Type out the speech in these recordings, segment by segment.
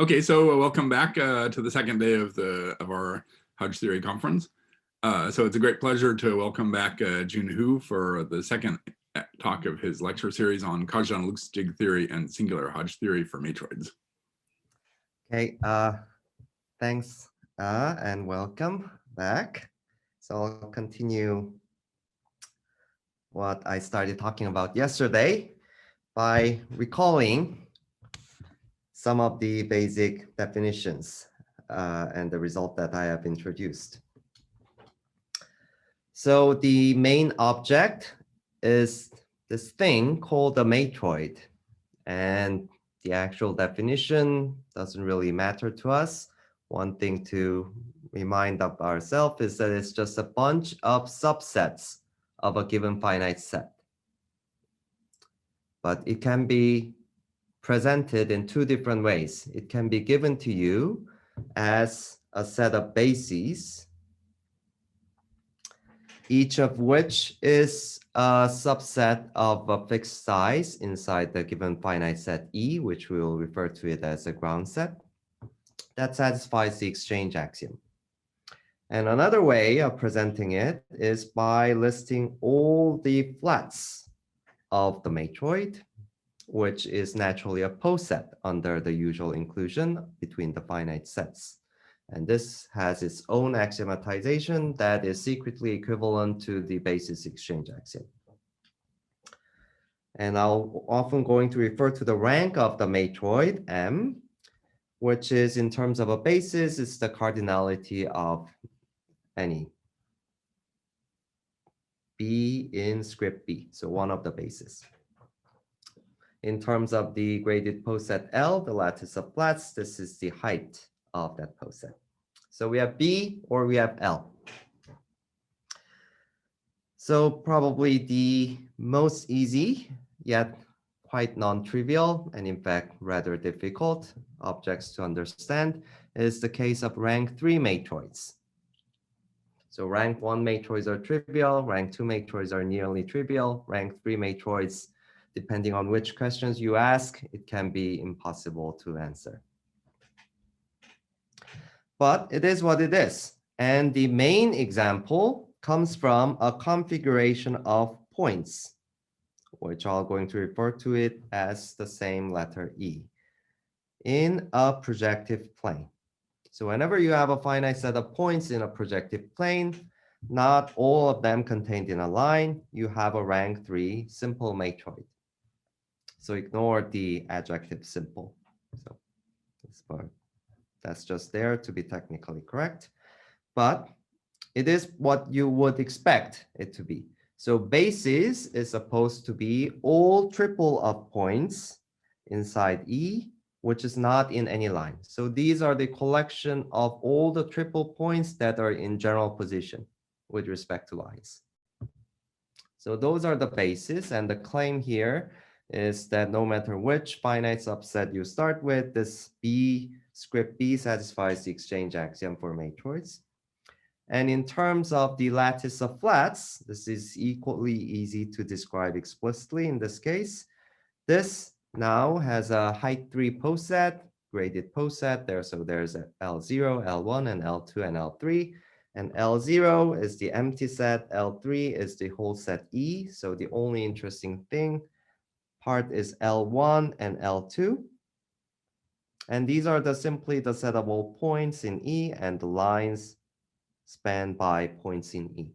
Okay, so welcome back to the second day of our Hodge theory conference. So it's a great pleasure to welcome back Jun Hu for the second talk of his lecture series on Kazhdan-Lusztig theory and singular Hodge theory for Matroids. Okay, thanks and welcome back. So I'll continue what I started talking about yesterday by recalling some of the basic definitions and the result that I have introduced. So the main object is this thing called a matroid, and the actual definition doesn't really matter to us. One thing to remind of ourselves is that it's just a bunch of subsets of a given finite set. But it can be presented in two different ways. It can be given to you as a set of bases, each of which is a subset of a fixed size inside the given finite set E, which we will refer to it as a ground set, that satisfies the exchange axiom. And another way of presenting it is by listing all the flats of the matroid, which is naturally a poset under the usual inclusion between the finite sets. And this has its own axiomatization that is secretly equivalent to the basis exchange axiom. And I'll often going to refer to the rank of the matroid M, which is in terms of a basis, it's the cardinality of any B in script B, so one of the bases. In terms of the graded poset L, the lattice of flats, this is the height of that poset. So we have B or we have L. So probably the most easy, yet quite non-trivial, and in fact rather difficult objects to understand is the case of rank 3 matroids. So rank 1 matroids are trivial, rank 2 matroids are nearly trivial, rank 3 matroids, depending on which questions you ask, it can be impossible to answer. But it is what it is. And the main example comes from a configuration of points, which I'm going to refer to it as the same letter E, in a projective plane. So whenever you have a finite set of points in a projective plane, not all of them contained in a line, you have a rank 3 simple matroid. So ignore the adjective simple. So this part, that's just there to be technically correct. But it is what you would expect it to be. So basis is supposed to be all triple of points inside E, which is not in any line. So these are the collection of all the triple points that are in general position with respect to lines. So those are the bases, and the claim here is that no matter which finite subset you start with, this B, script B satisfies the exchange axiom for matroids. And in terms of the lattice of flats, this is equally easy to describe explicitly in this case. This now has a height 3 poset, graded poset there. So there's a L0, L1, and L2, and L3. And L0 is the empty set, L3 is the whole set E. So the only interesting part is L1 and L2. And these are simply the set of all points in E and the lines spanned by points in E.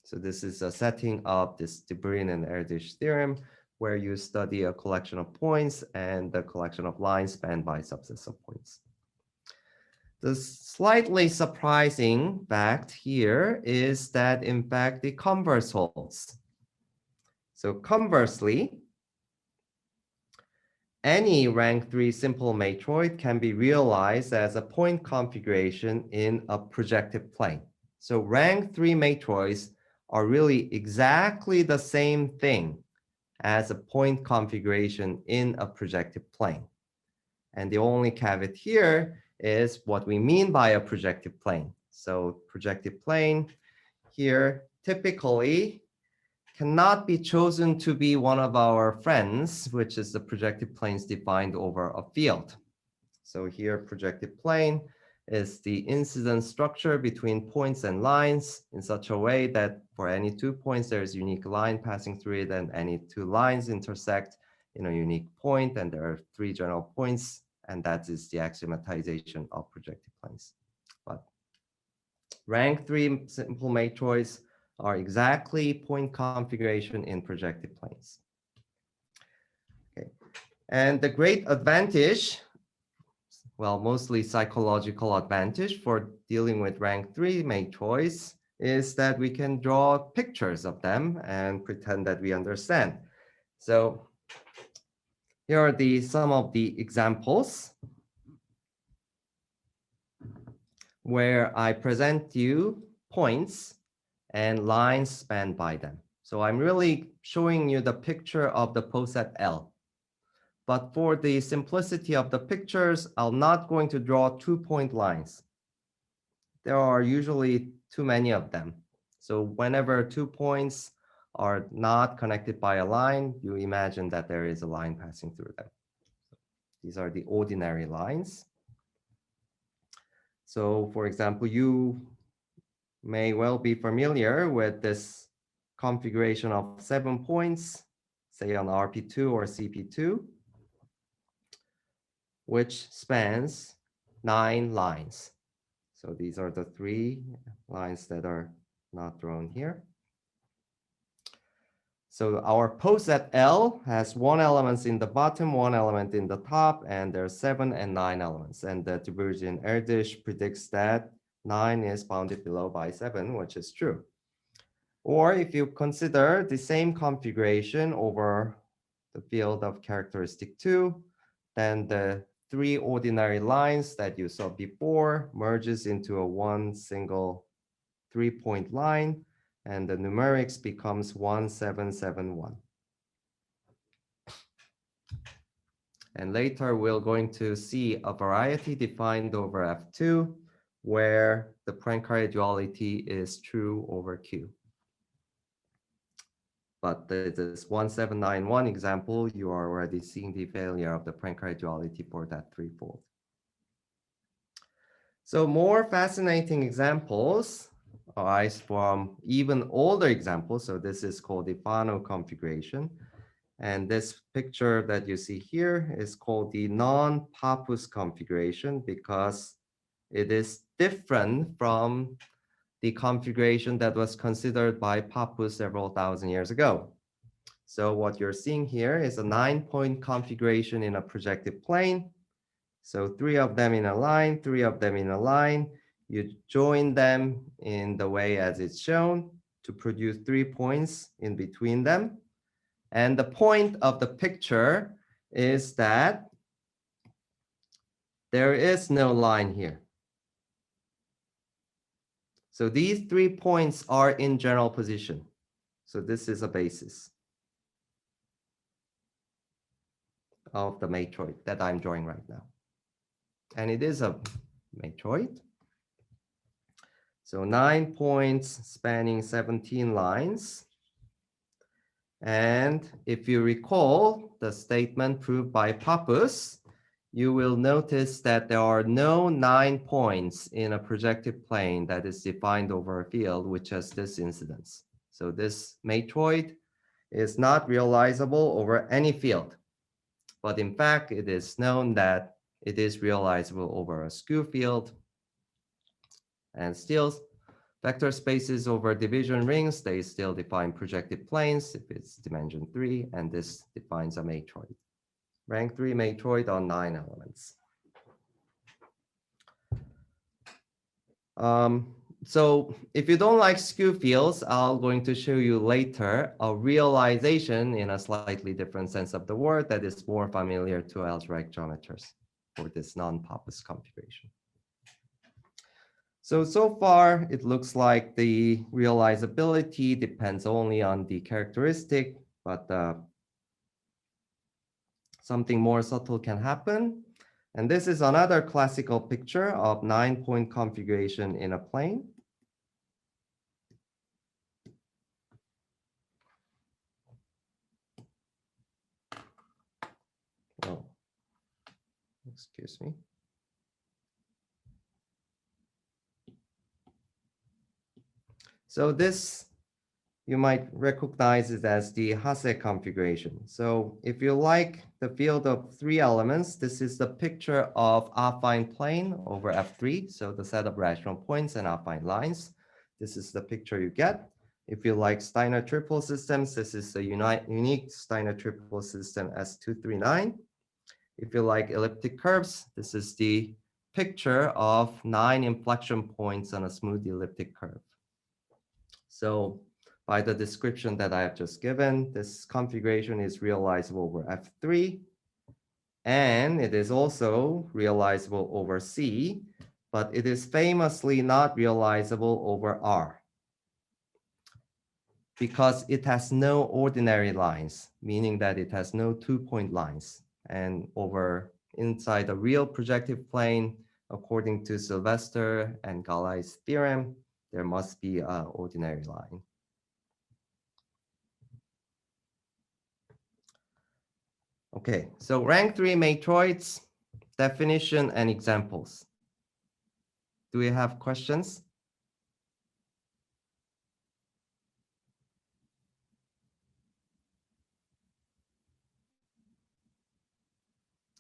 So this is a setting of this de Bruijn and Erdős theorem, where you study a collection of points and the collection of lines spanned by subsets of points. The slightly surprising fact here is that, in fact, the converse holds. So conversely, any rank 3 simple matroid can be realized as a point configuration in a projective plane. So rank 3 matroids are really exactly the same thing as a point configuration in a projective plane. And the only caveat here is what we mean by a projective plane. So projective plane here typically cannot be chosen to be one of our friends, which is the projective planes defined over a field. So here, projective plane is the incident structure between points and lines in such a way that for any 2 points, there's a unique line passing through it, and any 2 lines intersect in a unique point, and there are 3 general points, and that is the axiomatization of projective planes. But rank 3 simple matroids are exactly point configuration in projective planes. Okay. And the great advantage, well, mostly psychological advantage for dealing with rank 3 matroids is that we can draw pictures of them and pretend that we understand. So here are some of the examples where I present you points and lines spanned by them. So I'm really showing you the picture of the poset L. But for the simplicity of the pictures, I'm not going to draw 2-point lines. There are usually too many of them. So whenever 2 points are not connected by a line, you imagine that there is a line passing through them. These are the ordinary lines. So for example, you may well be familiar with this configuration of 7 points, say on RP2 or CP2, which spans 9 lines. So these are the 3 lines that are not drawn here. So our poset L has 1 element in the bottom, 1 element in the top, and there are 7 and 9 elements. And the divergent Erdős predicts that 9 is bounded below by 7, which is true. Or if you consider the same configuration over the field of characteristic 2, then the 3 ordinary lines that you saw before merges into a 1 single 3-point line, and the numerics becomes 1771. And later we're going to see a variety defined over F2 where the Poincare duality is true over Q. But this 1791 example, you are already seeing the failure of the Poincare duality for that threefold. So more fascinating examples arise from even older examples. So this is called the Fano configuration. And this picture that you see here is called the non-Pappus configuration because it is different from the configuration that was considered by Pappus several thousand years ago. So what you're seeing here is a 9-point configuration in a projective plane. So 3 of them in a line, 3 of them in a line. You join them in the way as it's shown to produce 3 points in between them. And the point of the picture is that there is no line here. So these 3 points are in general position. So this is a basis of the matroid that I'm drawing right now. And it is a matroid. So 9 points spanning 17 lines. And if you recall the statement proved by Pappus, you will notice that there are no 9 points in a projective plane that is defined over a field which has this incidence. So this matroid is not realizable over any field. But in fact, it is known that it is realizable over a skew field. And still, vector spaces over division rings, they still define projective planes if it's dimension 3, and this defines a matroid. Rank 3 matroid on 9 elements. So if you don't like skew fields, I'm going to show you later a realization in a slightly different sense of the word that is more familiar to algebraic geometers for this non-Pappus configuration. So far, it looks like the realizability depends only on the characteristic, but something more subtle can happen. And this is another classical picture of 9-point configuration in a plane. Oh, excuse me. So this you might recognize it as the Hasse configuration. So if you like the field of 3 elements, this is the picture of affine plane over F3. So the set of rational points and affine lines. This is the picture you get. If you like Steiner triple systems, this is the unique Steiner triple system S239. If you like elliptic curves, this is the picture of 9 inflection points on a smooth elliptic curve. So by the description that I have just given, this configuration is realizable over F3, and it is also realizable over C, but it is famously not realizable over R because it has no ordinary lines, meaning that it has no 2-point lines. And over inside a real projective plane, according to Sylvester and Galai's theorem, there must be an ordinary line. Okay, so rank 3 matroids, definition and examples. Do we have questions?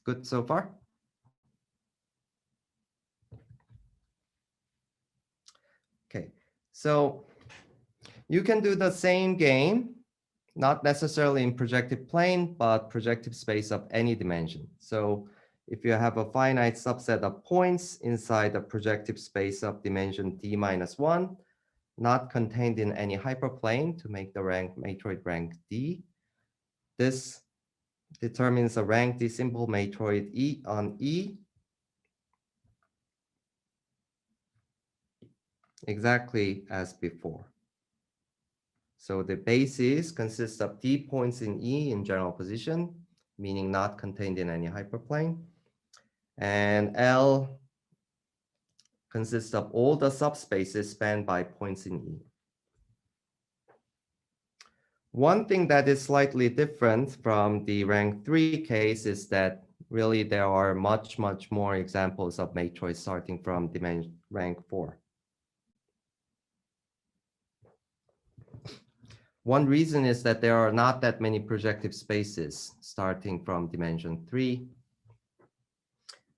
Good so far? Okay, so you can do the same game, not necessarily in projective plane, but projective space of any dimension. So if you have a finite subset of points inside a projective space of dimension d-1, not contained in any hyperplane to make the rank matroid rank D, this determines a rank D simple matroid E on E exactly as before. So the basis consists of D points in E in general position, meaning not contained in any hyperplane. And L consists of all the subspaces spanned by points in E. One thing that is slightly different from the rank 3 case is that really there are much more examples of matroids starting from dimension rank 4. One reason is that there are not that many projective spaces starting from dimension 3.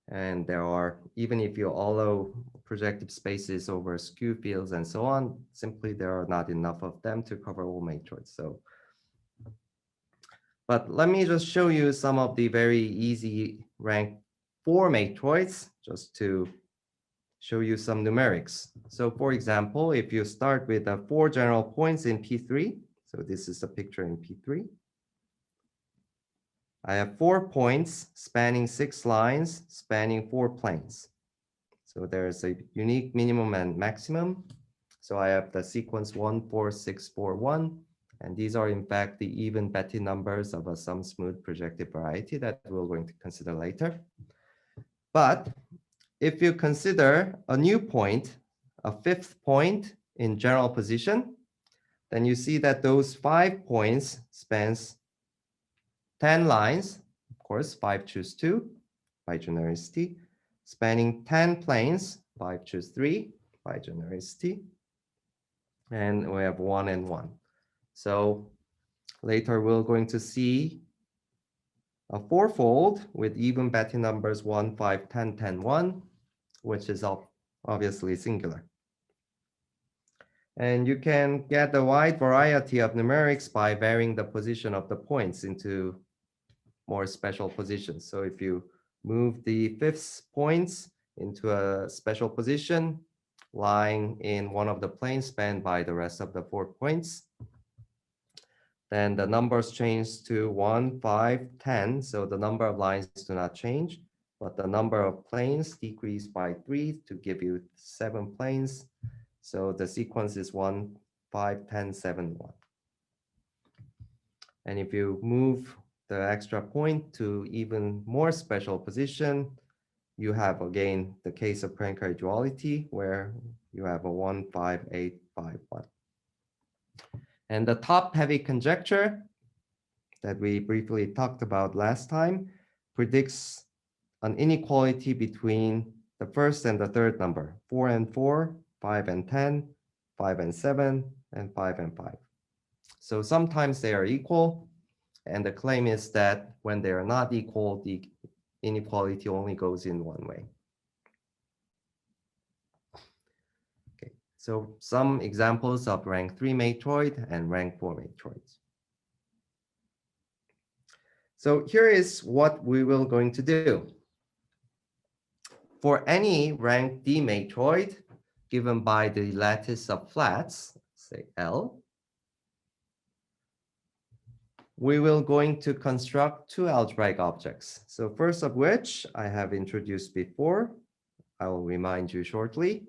And there are, even if you allow projective spaces over skew fields and so on, simply there are not enough of them to cover all matroids. So, but let me just show you some of the very easy rank 4 matroids just to show you some numerics. So for example, if you start with 4 general points in P3, so this is a picture in P3. I have 4 points spanning 6 lines, spanning 4 planes. So there's a unique minimum and maximum. So I have the sequence 1, 4, 6, 4, 1. And these are in fact the even Betti numbers of some smooth projective variety that we're going to consider later. But if you consider a new point, a 5th point in general position, then you see that those 5 points spans 10 lines, of course, 5 choose 2 by genericity, spanning 10 planes, 5 choose 3 by genericity, and we have 1 and 1. So later we're going to see a 4-fold with even Betti numbers 1, 5, 10, 10, 1, which is obviously singular. And you can get a wide variety of numerics by varying the position of the points into more special positions. So if you move the 5th points into a special position, lying in one of the planes spanned by the rest of the 4 points, then the numbers change to 1, 5, 10. So the number of lines do not change, but the number of planes decrease by 3 to give you 7 planes. So the sequence is 1, 5, 10, 7, 1. And if you move the extra point to even more special position, you have again the case of Poincare duality where you have a 1, 5, 8, 5, 1. And the top-heavy conjecture that we briefly talked about last time predicts an inequality between the first and the third number, 4 and 4, 5 and 10, 5 and 7, and 5 and 5. So sometimes they are equal, and the claim is that when they are not equal, the inequality only goes in one way. Okay, so some examples of rank 3 Metroid and rank 4 Metroids. So here is what we will going to do. For any rank D Metroid given by the lattice of flats, say L, we will going to construct two algebraic objects. So first of which I have introduced before, I will remind you shortly,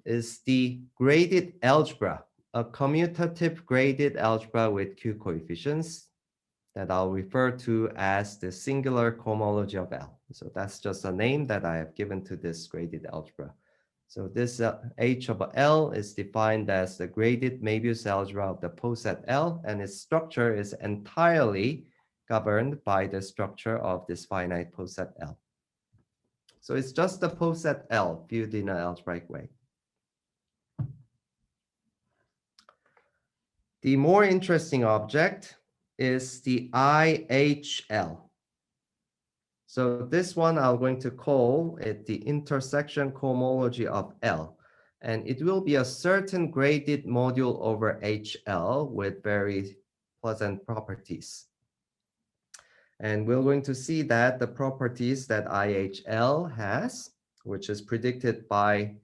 is the graded algebra, a commutative graded algebra with Q coefficients that I'll refer to as the singular cohomology of L. So that's just a name that I have given to this graded algebra. So this H of L is defined as the graded Möbius algebra of the poset L, and its structure is entirely governed by the structure of this finite poset L. So it's just the poset L viewed in an algebraic way. The more interesting object is the IHL. So this one I'm going to call it the intersection cohomology of L. And it will be a certain graded module over HL with very pleasant properties. And we're going to see that the properties that IHL has, which is predicted by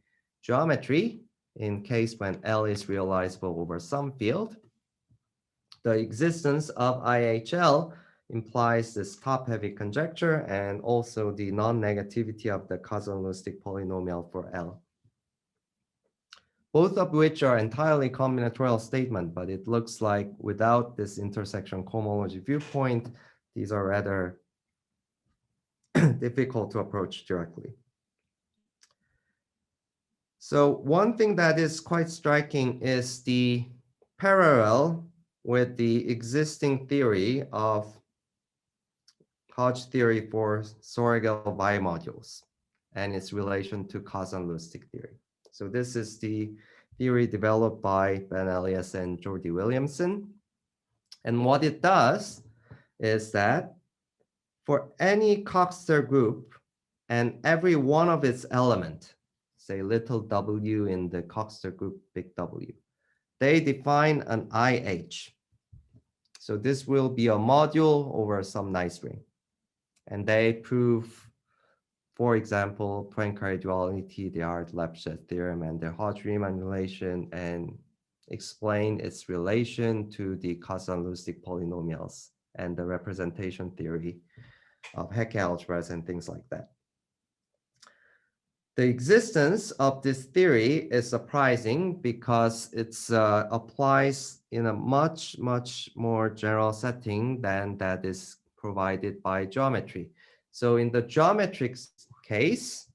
geometry in case when L is realizable over some field, the existence of IHL implies this top-heavy conjecture and also the non-negativity of the Kazhdan-Lusztig polynomial for L. Both of which are entirely combinatorial statement, but it looks like without this intersection cohomology viewpoint, these are rather difficult to approach directly. So one thing that is quite striking is the parallel with the existing theory of Hodge theory for Soragel bimodules and its relation to Kazhdan-Lusztig theory. So this is the theory developed by Ben Elias and Jordi Williamson. And what it does is that for any Coxeter group and every one of its element, say little w in the Coxeter group, big W, they define an IH. So this will be a module over some nice ring. And they prove, for example, Poincare duality, the Arlt-Lefschetz theorem, and the Hodge-Riemann relation, and explain its relation to the Kazhdan-Lusztig polynomials and the representation theory of Hecke algebras and things like that. The existence of this theory is surprising because it applies in a much, much more general setting than that is provided by geometry. So in the geometric case,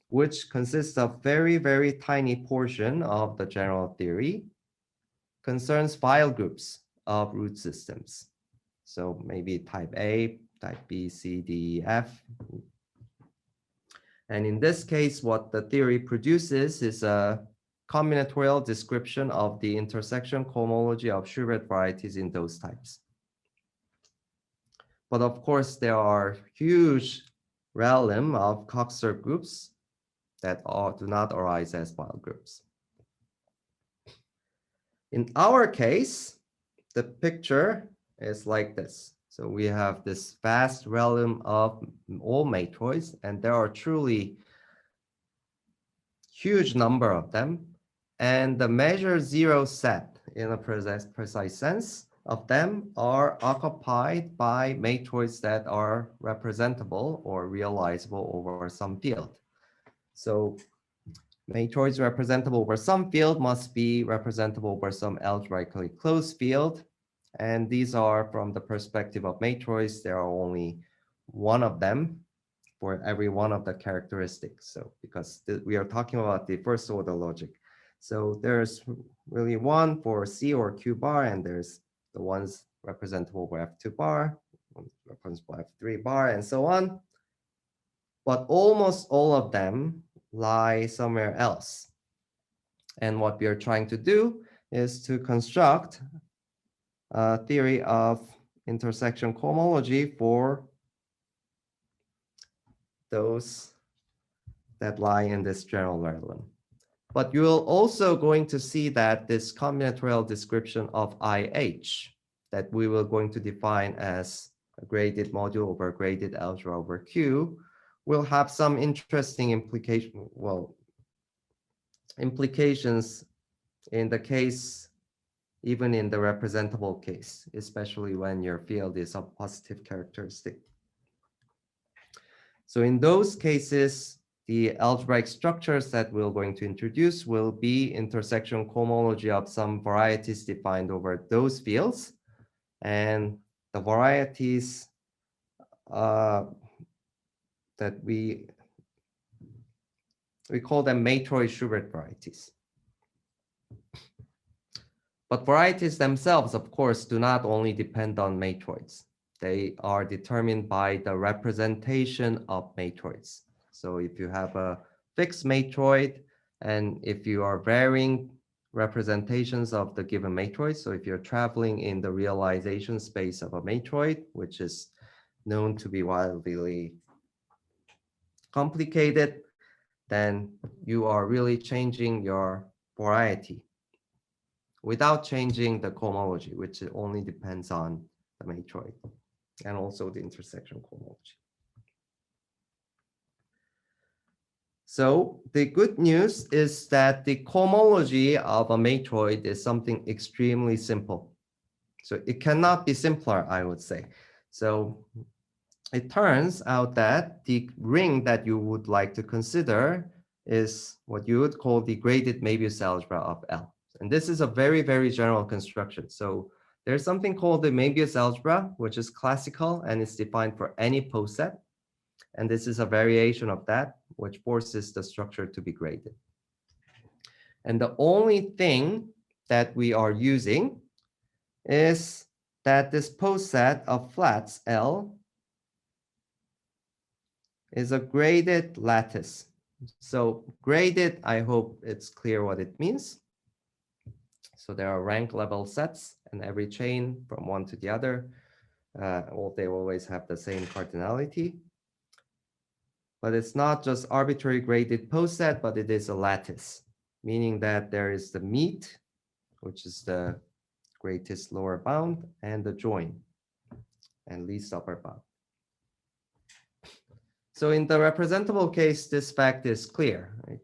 which consists of very, very tiny portion of the general theory, concerns file groups of root systems. So maybe type A, type B, C, D, F. And in this case, what the theory produces is a combinatorial description of the intersection cohomology of Schubert varieties in those types. But of course, there are huge realm of Coxeter groups that do not arise as file groups. In our case, the picture is like this. So we have this vast realm of all Metroids, and there are truly huge number of them. And the measure zero set in a precise sense of them are occupied by Metroids that are representable or realizable over some field. So Metroids representable over some field must be representable over some algebraically closed field. And these are from the perspective of Metroids, there are only one of them for every one of the characteristics. So because we are talking about the first order logic. So there's really one for C or Q bar, and there's the ones representable over F2 bar, representable F3 bar, and so on. But almost all of them lie somewhere else. And what we are trying to do is to construct a theory of intersection cohomology for those that lie in this general realm. But you will also going to see that this combinatorial description of IH that we will going to define as a graded module over graded algebra over Q will have some interesting implications in the case, even in the representable case, especially when your field is of positive characteristic. So in those cases, the algebraic structures that we're going to introduce will be intersection cohomology of some varieties defined over those fields. And the varieties that we call them Metroid-Schubert varieties. But varieties themselves, of course, do not only depend on matroids. They are determined by the representation of matroids. So if you have a fixed matroid, and if you are varying representations of the given matroid, so if you're traveling in the realization space of a matroid, which is known to be wildly complicated, then you are really changing your variety without changing the cohomology, which only depends on the matroid and also the intersection cohomology. So the good news is that the cohomology of a matroid is something extremely simple. So it cannot be simpler, I would say. So it turns out that the ring that you would like to consider is what you would call the graded Möbius algebra of L. And this is a very, very general construction. So there's something called the Möbius algebra, which is classical and it's defined for any poset. And this is a variation of that, which forces the structure to be graded. And the only thing that we are using is that this poset of flats L is a graded lattice. So graded, I hope it's clear what it means. So there are rank level sets, and every chain from one to the other, they always have the same cardinality. But it's not just arbitrary graded poset, but it is a lattice, meaning that there is the meet, which is the greatest lower bound, and the join, and least upper bound. So in the representable case, this fact is clear, right?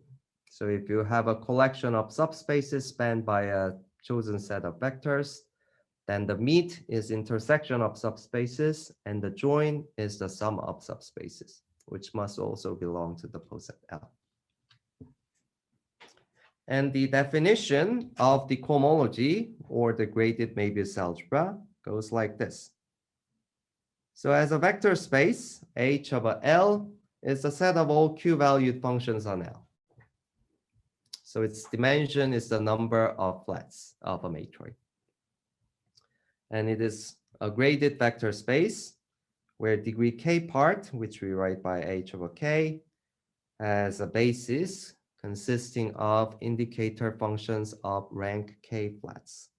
So if you have a collection of subspaces spanned by a chosen set of vectors, then the meet is intersection of subspaces, and the join is the sum of subspaces, which must also belong to the poset L. And the definition of the cohomology, or the graded Möbius algebra, goes like this. So as a vector space, H of a L is the set of all Q-valued functions on L. So its dimension is the number of flats of a matroid. And it is a graded vector space where degree K part, which we write by H of a K, has a basis consisting of indicator functions of rank K flats.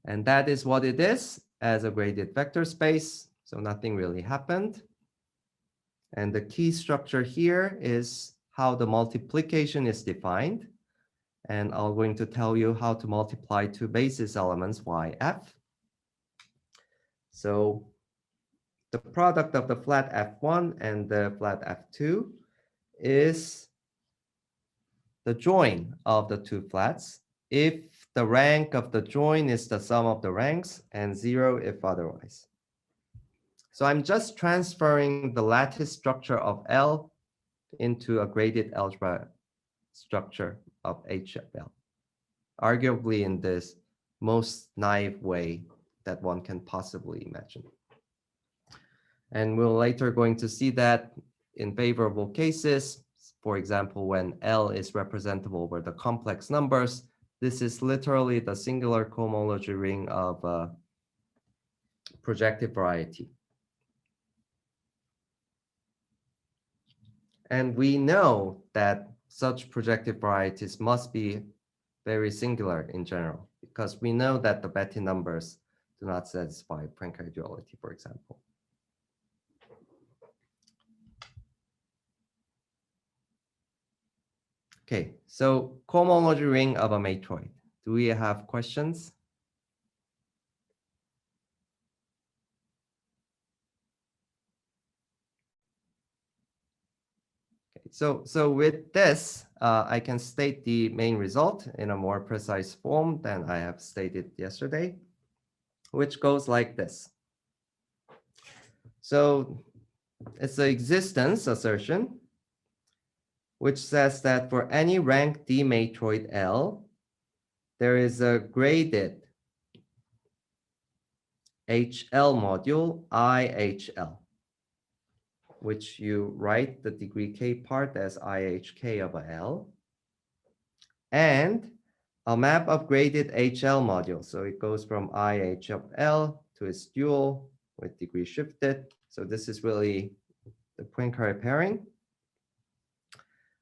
And that is what it is as a graded vector space. So nothing really happened. And the key structure here is how the multiplication is defined. And I'm going to tell you how to multiply two basis elements, YF. So the product of the flat F1 and the flat F2 is the join of the two flats if the rank of the join is the sum of the ranks, and 0 if otherwise. So I'm just transferring the lattice structure of L into a graded algebra structure of H of L, arguably in this most naive way that one can possibly imagine. And we're later going to see that in favorable cases, for example, when L is representable over the complex numbers, this is literally the singular cohomology ring of a projective variety. And we know that such projective varieties must be very singular in general, because we know that the Betti numbers do not satisfy Poincare duality, for example. Okay, so cohomology ring of a matroid. Do we have questions? Okay, so with this, I can state the main result in a more precise form than I have stated yesterday, which goes like this. So it's the existence assertion, which says that for any rank D matroid L, there is a graded HL module IHL, which you write the degree K part as IHK of a L, and a map of graded HL module. So it goes from IH of L to its dual with degree shifted. So this is really the Poincare pairing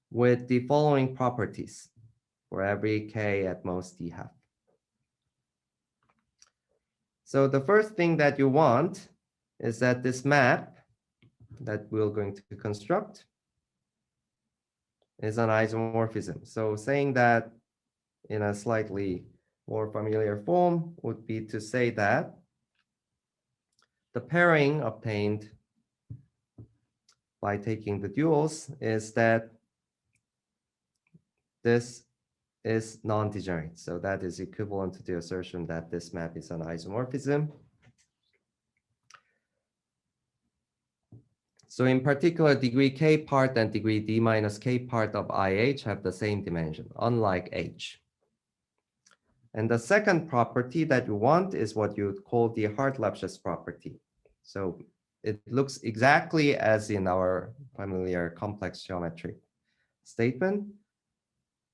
with the following properties for every K at most D half. So the first thing that you want is that this map that we're going to construct is an isomorphism. So saying that in a slightly more familiar form would be to say that the pairing obtained by taking the duals is that this is non-degenerate. So that is equivalent to the assertion that this map is an isomorphism. So in particular, degree K part and degree D minus K part of IH have the same dimension, unlike H. And the second property that you want is what you would call the Hart-Lefschetz property. So it looks exactly as in our familiar complex geometric statement,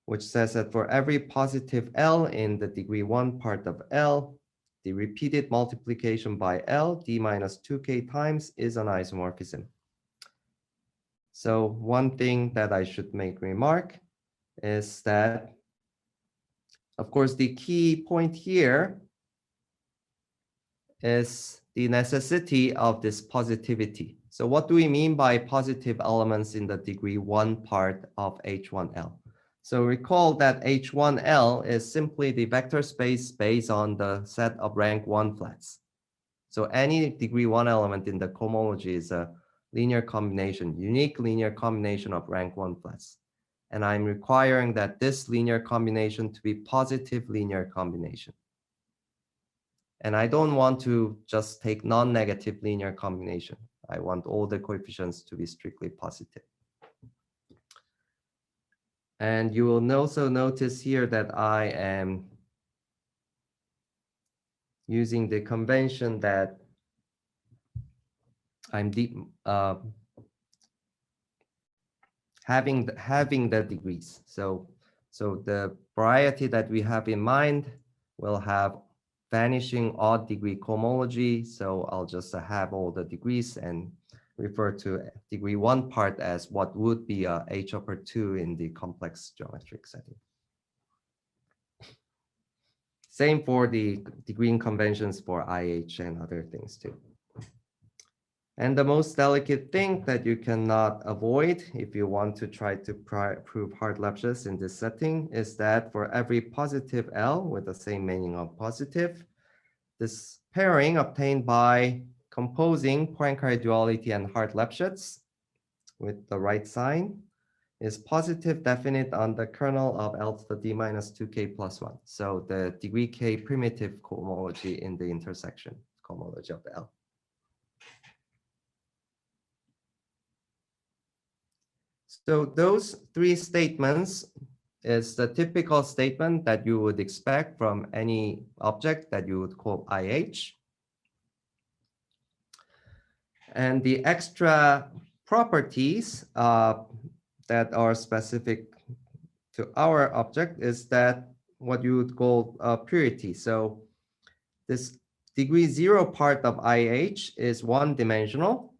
which says that for every positive L in the degree 1 part of L, the repeated multiplication by L, D minus 2K times, is an isomorphism. So one thing that I should make remark is that, of course, the key point here is the necessity of this positivity. So what do we mean by positive elements in the degree 1 part of H1L? So recall that H1L is simply the vector space based on the set of rank 1 flats. So any degree 1 element in the cohomology is a linear combination, unique linear combination of rank 1 flats. And I'm requiring that this linear combination to be positive linear combination. And I don't want to just take non-negative linear combination. I want all the coefficients to be strictly positive. And you will also notice here that I am using the convention that I'm having the degrees. So the variety that we have in mind will have vanishing odd degree cohomology. So I'll just have all the degrees and refer to degree 1 part as what would be a H upper 2 in the complex geometric setting. Same for the degree conventions for IH and other things too. And the most delicate thing that you cannot avoid if you want to try to prove Hart-Lefschetz in this setting is that for every positive L with the same meaning of positive, this pairing obtained by composing Poincare duality and Hart-Lefschetz with the right sign is positive definite on the kernel of L to the D minus 2K plus 1. So the degree K primitive cohomology in the intersection cohomology of the L. So those three statements is the typical statement that you would expect from any object that you would call IH. And the extra properties that are specific to our object is that what you would call purity. So this degree 0 part of IH is one dimensional.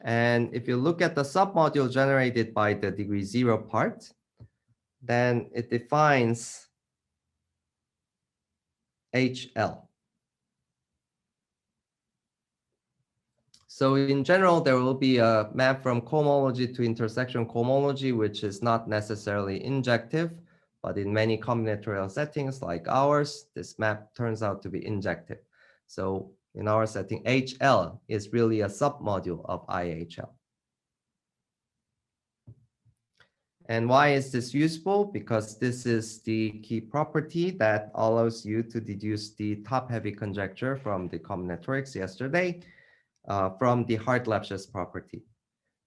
And if you look at the submodule generated by the degree 0 part, then it defines HL. So in general, there will be a map from cohomology to intersection cohomology, which is not necessarily injective, but in many combinatorial settings like ours, this map turns out to be injective. So in our setting, HL is really a submodule of IHL. And why is this useful? Because this is the key property that allows you to deduce the top-heavy conjecture from the combinatorics yesterday from the Hart-Lefschetz property.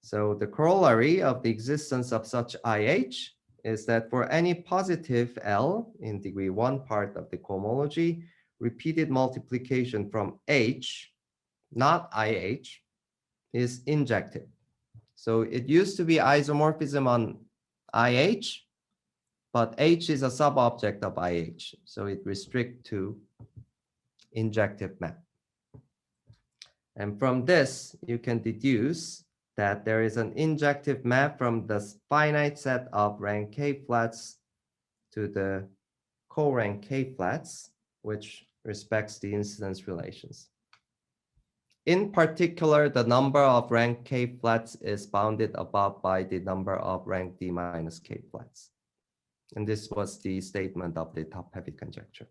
So the corollary of the existence of such IH is that for any positive L in degree 1 part of the cohomology, repeated multiplication from H, not IH, is injective. So it used to be isomorphism on IH, but H is a subobject of IH, so it restricts to injective map. And from this, you can deduce that there is an injective map from the finite set of rank K flats to the co-rank K flats, which respects the incidence relations. In particular, the number of rank K flats is bounded above by the number of rank D minus K flats. And this was the statement of the top-heavy conjecture.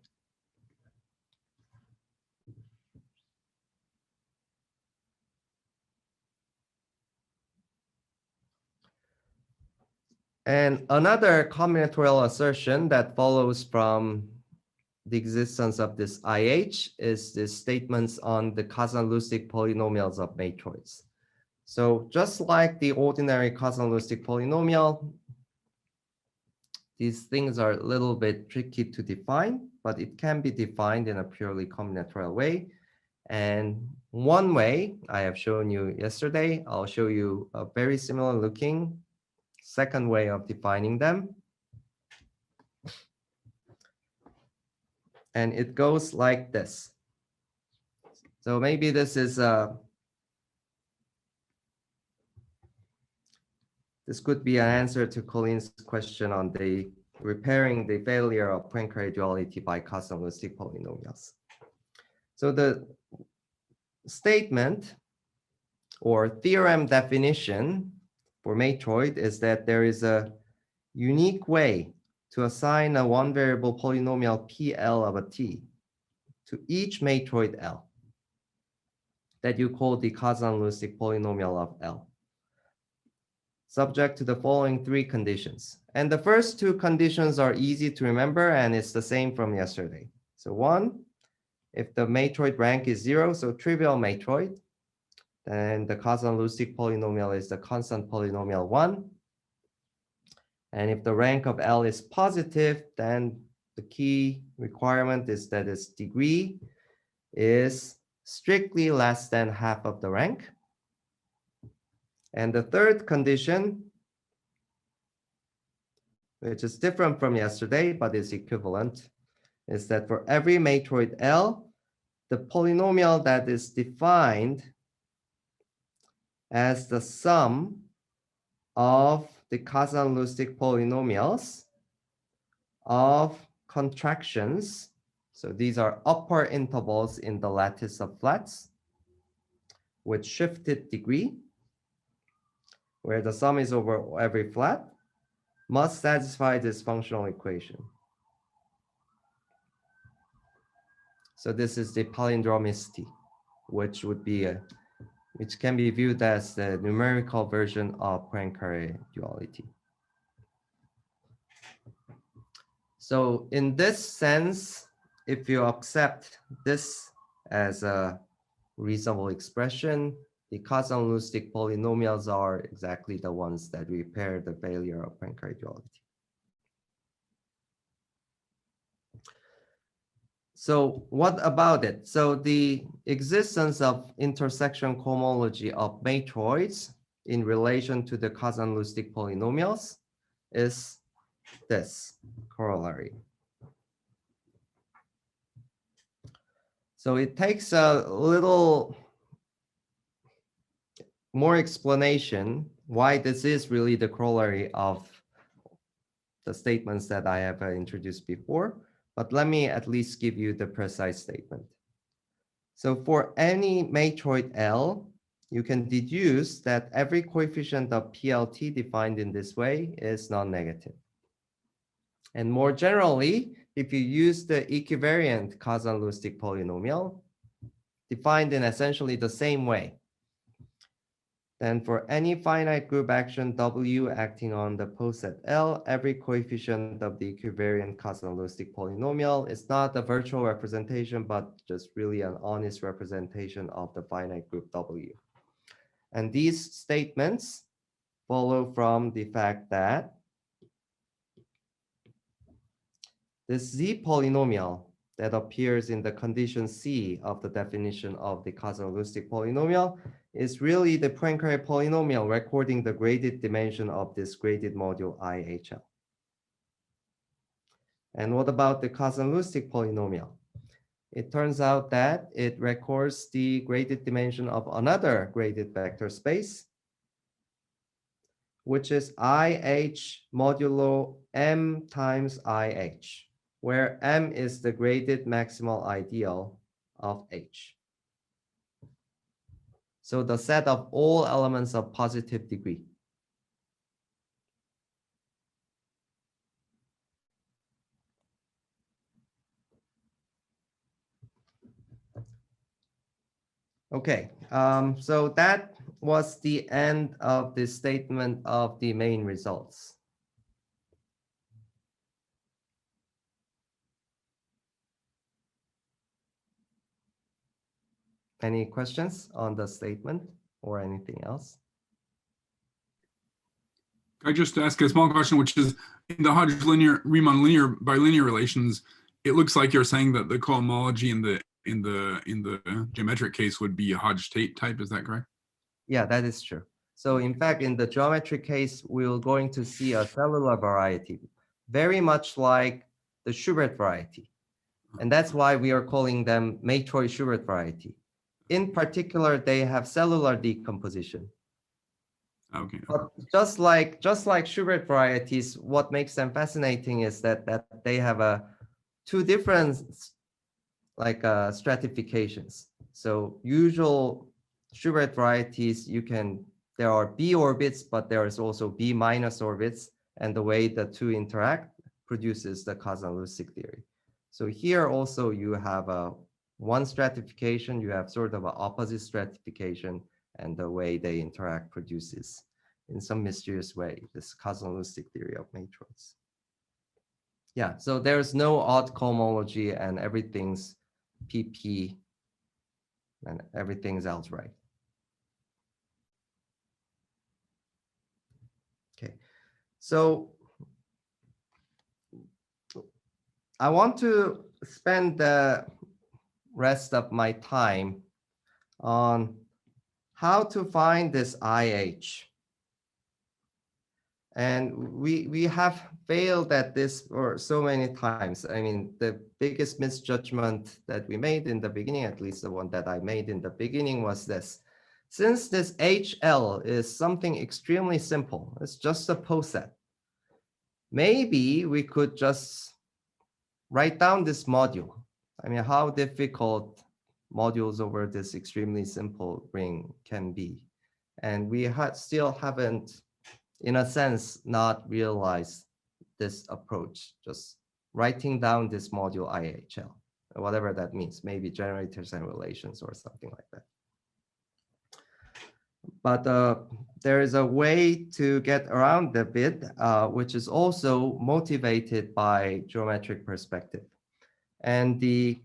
And another combinatorial assertion that follows from the existence of this IH is the statements on the Kazhdan-Lusztig polynomials of matroids. So just like the ordinary Kazhdan-Lusztig polynomial, these things are a little bit tricky to define, but it can be defined in a purely combinatorial way. And one way I have shown you yesterday, I'll show you a very similar looking second way of defining them. And it goes like this. So maybe this is this could be an answer to Colin's question on the repairing the failure of Poincare duality by Kazhdan-Lusztig polynomials. So the statement or theorem definition for Metroid is that there is a unique way to assign a one-variable polynomial PL of a T to each Metroid L that you call the Kazhdan-Lusztig polynomial of L, subject to the following three conditions. And the first two conditions are easy to remember, and it's the same from yesterday. So one, if the Metroid rank is 0, so trivial Metroid, then the Kazhdan-Lusztig polynomial is the constant polynomial 1. And if the rank of L is positive, then the key requirement is that its degree is strictly less than half of the rank. And the third condition, which is different from yesterday, but is equivalent, is that for every Metroid L, the polynomial that is defined as the sum of the Kazhdan-Lusztig polynomials of contractions. So these are upper intervals in the lattice of flats with shifted degree, where the sum is over every flat, must satisfy this functional equation. So this is the palindromicity, which would be which can be viewed as the numerical version of Poincare duality. So in this sense, if you accept this as a reasonable expression, the Kazhdan-Lusztig polynomials are exactly the ones that repair the failure of Poincare duality. So what about it? So the existence of intersection cohomology of matroids in relation to the Kazhdan-Lusztig polynomials is this corollary. So it takes a little more explanation why this is really the corollary of the statements that I have introduced before, but let me at least give you the precise statement. So for any matroid L, you can deduce that every coefficient of PLT defined in this way is non-negative. And more generally, if you use the equivariant Kazhdan-Lusztig polynomial, defined in essentially the same way, then for any finite group action W acting on the poset L, every coefficient of the equivariant Kazhdan-Lusztig polynomial is not a virtual representation, but just really an honest representation of the finite group W. And these statements follow from the fact that this Z polynomial that appears in the condition C of the definition of the Kazhdan-Lusztig polynomial is really the Poincare polynomial recording the graded dimension of this graded module IHL. And what about the Kazhdan-Lusztig polynomial? It turns out that it records the graded dimension of another graded vector space, which is IH modulo M times IH, where M is the graded maximal ideal of H. So the set of all elements of positive degree. Okay, so that was the end of the statement of the main results. Any questions on the statement or anything else? I just ask a small question, which is in the Hodge Riemann linear bilinear relations, it looks like you're saying that the cohomology in the geometric case would be a Hodge-Tate type. Is that correct? Yeah, that is true. So in fact, in the geometric case, we're going to see a cellular variety, very much like the Schubert variety. And that's why we are calling them Metroid Schubert variety. In particular, they have cellular decomposition. Okay. But just like Schubert varieties, what makes them fascinating is that they have two different stratifications. So usual Schubert varieties, there are B orbits, but there is also B minus orbits, and the way the two interact produces the Kazhdan-Lusztig theory. So here also you have one stratification, you have sort of an opposite stratification, and the way they interact produces, in some mysterious way, this Kazhdan-Lusztig theory of Metroids. Yeah, so there's no odd cohomology and everything's PP and everything's algebraic. Okay, so I want to spend the rest of my time on how to find this IH. And we have failed at this for so many times. I mean, the biggest misjudgment that we made in the beginning, at least the one that I made in the beginning, was this. Since this HL is something extremely simple, it's just a poset, maybe we could just write down this module. I mean, how difficult modules over this extremely simple ring can be. And we still haven't, in a sense, not realized this approach, just writing down this module IHL, whatever that means, maybe generators and relations or something like that. But there is a way to get around the bit, which is also motivated by geometric perspective. And the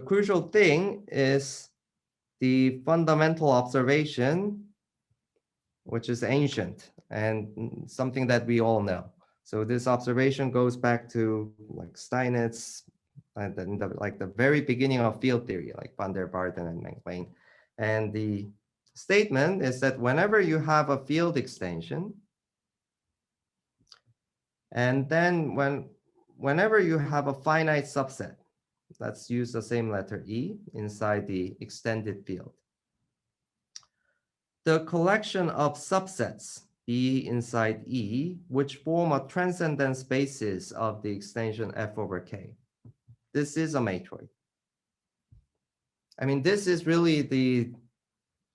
crucial thing is the fundamental observation, which is ancient and something that we all know. So this observation goes back to like Steinitz, and the very beginning of field theory, like van der Waerden and McLean. And the statement is that whenever you have a field extension, and then whenever you have a finite subset, let's use the same letter E inside the extended field. the collection of subsets B inside E, which form a transcendent basis of the extension F over K. This is a matroid. I mean, this is really the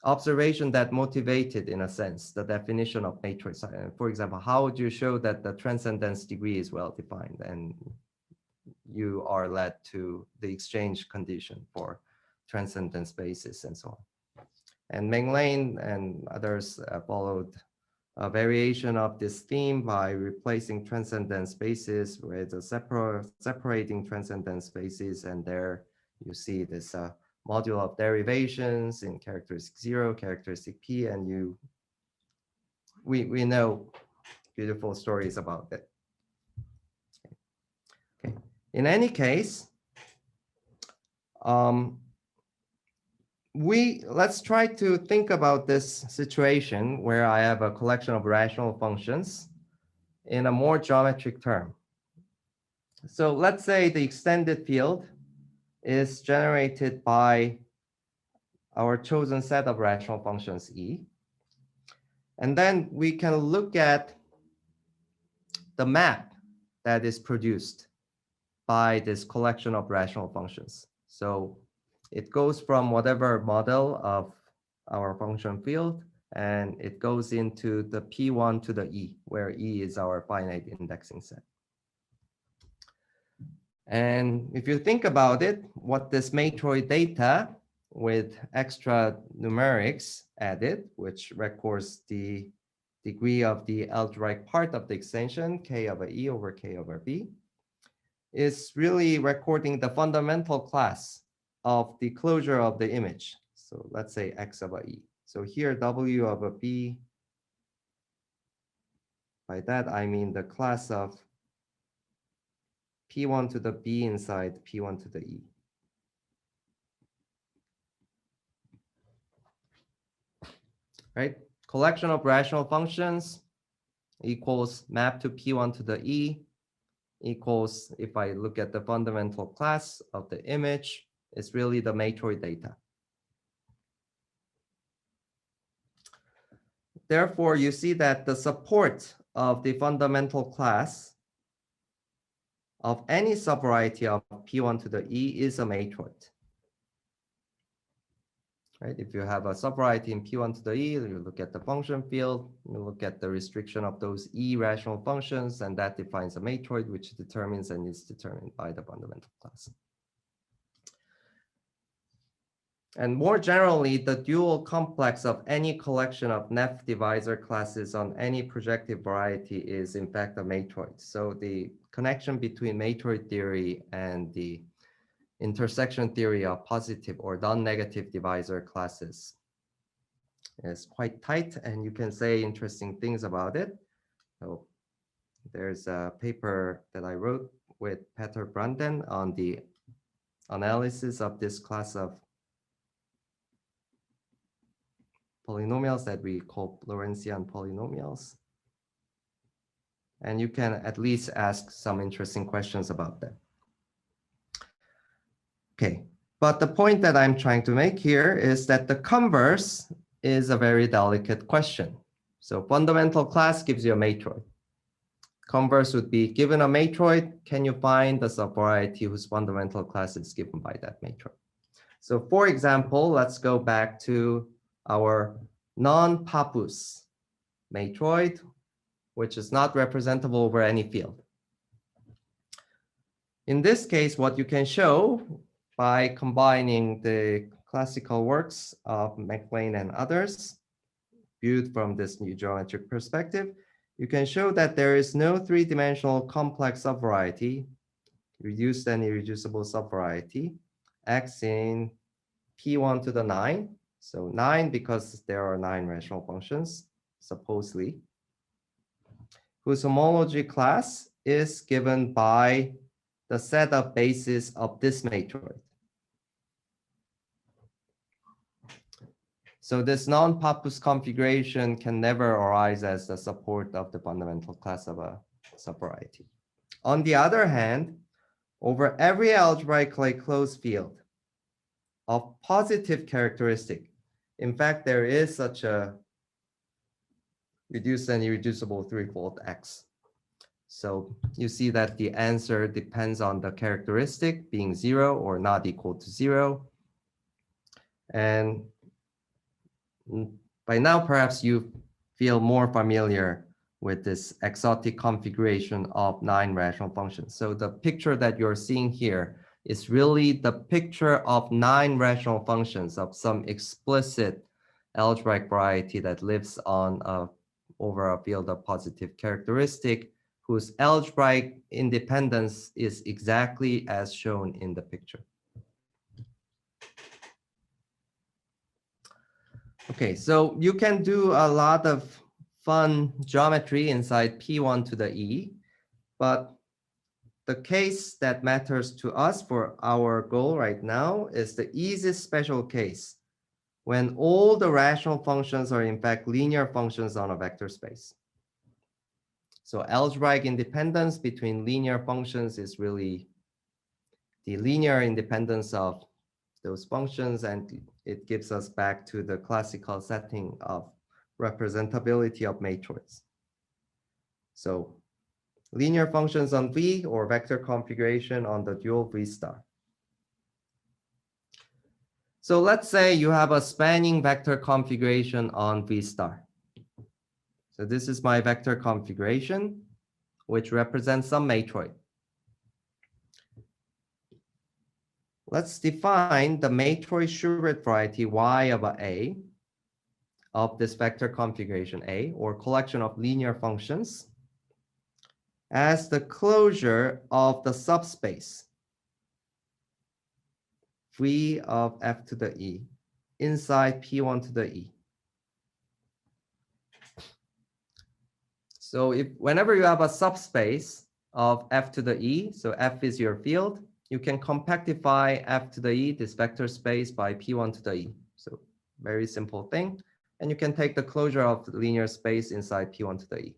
observation that motivated, in a sense, the definition of matrix. For example, how would you show that the transcendence degree is well defined and you are led to the exchange condition for transcendence basis and so on. And Meng Lane and others followed a variation of this theme by replacing transcendence basis with a separating transcendence spaces, and there you see this module of derivations in characteristic 0, characteristic P, and we know beautiful stories about it. Okay. In any case, let's try to think about this situation where I have a collection of rational functions in a more geometric term. So let's say the extended field is generated by our chosen set of rational functions E. And then we can look at the map that is produced by this collection of rational functions. So it goes from whatever model of our function field, and it goes into the P1 to the E, where E is our finite indexing set. And if you think about it, what this Metroid data with extra numerics added, which records the degree of the algebraic part of the extension, K over E over K over B, is really recording the fundamental class of the closure of the image. So let's say X over E. So here W over B, by that I mean the class of P1 to the B inside P1 to the E. Right? Collection of rational functions equals map to P1 to the E equals, if I look at the fundamental class of the image, it's really the Metroid data. Therefore, you see that the support of the fundamental class of any subvariety of P1 to the E is a Metroid. Right? If you have a subvariety in P1 to the E, you look at the function field, you look at the restriction of those E rational functions, and that defines a Metroid, which determines and is determined by the fundamental class. And more generally, the dual complex of any collection of Neff divisor classes on any projective variety is in fact a Metroid. So the connection between Metroid theory and the intersection theory of positive or non-negative divisor classes is quite tight, and you can say interesting things about it. So there's a paper that I wrote with Peter Branden on the analysis of this class of polynomials that we call Lorentzian polynomials. And you can at least ask some interesting questions about them. Okay, but the point that I'm trying to make here is that the converse is a very delicate question. So fundamental class gives you a Metroid. Converse would be, given a Metroid, can you find the subvariety whose fundamental class is given by that Metroid? So for example, let's go back to our non-Pappus Metroid, which is not representable over any field. In this case, what you can show by combining the classical works of MacLean and others, viewed from this new geometric perspective, you can show that there is no three-dimensional complex subvariety, reduced and irreducible subvariety, X in P1 to the 9. So 9 because there are 9 rational functions, supposedly, whose homology class is given by the set of bases of this Metroid. So this non-Pappus configuration can never arise as the support of the fundamental class of a subvariety. On the other hand, over every algebraically closed field of positive characteristic, In fact, there is such a reduced and irreducible threefold X. So you see that the answer depends on the characteristic being 0 or not equal to 0. And by now, perhaps you feel more familiar with this exotic configuration of 9 rational functions. So the picture that you're seeing here is really the picture of 9 rational functions of some explicit algebraic variety that lives on over a field of positive characteristic, whose algebraic independence is exactly as shown in the picture. Okay, so you can do a lot of fun geometry inside P1 to the E, but the case that matters to us for our goal right now is the easiest special case when all the rational functions are in fact linear functions on a vector space. So algebraic independence between linear functions is really the linear independence of those functions, and it gives us back to the classical setting of representability of matroids. So linear functions on V or vector configuration on the dual V star. So let's say you have a spanning vector configuration on V star. So this is my vector configuration, which represents some matroid. Let's define the matroid Schubert variety Y of A of this vector configuration A, or collection of linear functions, as the closure of the subspace V of F to the E inside P1 to the E. So whenever you have a subspace of F to the E, so F is your field, you can compactify F to the E, this vector space, by P1 to the E. So very simple thing. And you can take the closure of the linear space inside P1 to the E.